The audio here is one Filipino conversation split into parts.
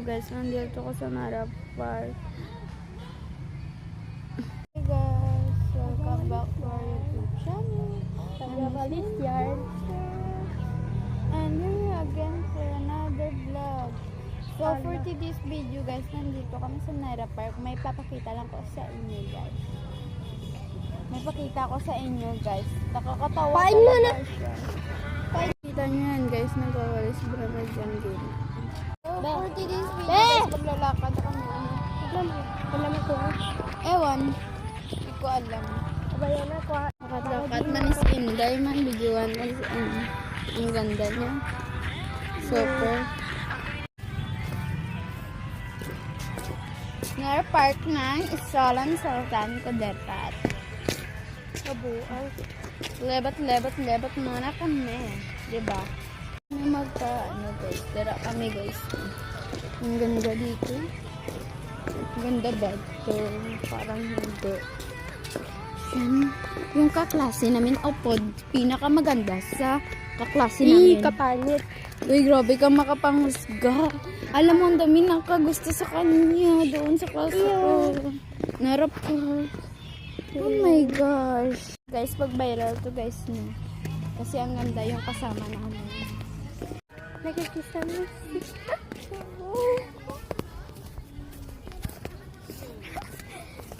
guys, nandito ko sa Nara Park. Hey guys, welcome back to our YouTube channel. Tagabalis yan. And here we are again for another vlog. So for today's video guys, nandito kami sa Nara Park. May papakita lang ko sa inyo guys. Nakakatawa Pain mo na. siya. Kita nyo yan guys, nagwawalis brother dyan din. So for today's video guys, maglalakad kami. Wala mo ko. Ewan, hindi ko alam. Abayan na ko. Lakad man is Inday man, videoan man is ang ganda niya. Super. Nara Park ng Isolan Sultan Kudarat. Kabuang. Lebat muna kami. Diba? May guys. Dara kami guys. Ang ganda dito. Ang ganda ba? Ito, parang hindi. Yan. Yung kaklase namin, pod, pinakamaganda sa kaklase namin. Kapanit. Uy, grabe ka makapanghusga. Alam mo, ang dami nakagusto sa kanya doon sa klase ko. Narap ko. Oh my gosh. Guys, pag viral to guys no. Kasi ang ganda yung kasama namin. Nagkikisa mo.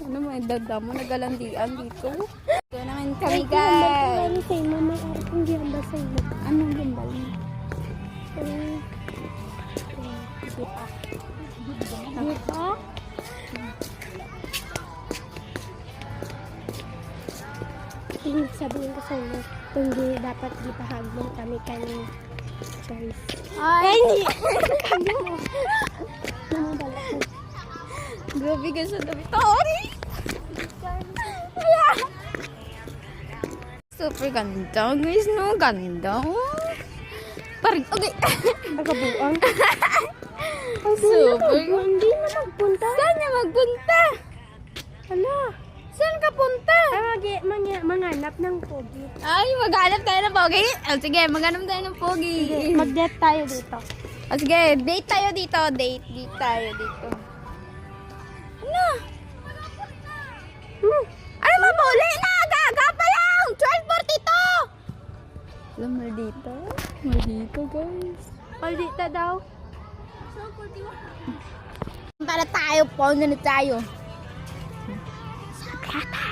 Ano mo, dada mo nagalandian dito. Ito naman kami guys. Ano sa'yo mo? May araw kong giyamba sa'yo. Anong gimbal mo? Dito? Sabihin ko sa'yo, hindi dapat gipahagmong kami kaning choice. Ay! Ano mo? Namabala ko. Grabe ka sa dami. Sorry! Wala! Super ganda guys, no? Ganda. Parang, okay. Kabuang. Super. Hindi na magpunta. Saan niya magpunta? Hala. Saan ka punta? Manganap ng pogi. Ay, maghanap tayo ng pogi. Oh, sige, maghanap tayo ng pogi. Mag-date tayo dito. Oh, sige, date tayo dito. Date tayo dito. Ano? Ano ba po? Uli na! Gaga pa lang! 12:42! Alam mo dito? Maldito guys. Maldita daw. Para tayo, pauna na tayo. Sagrada.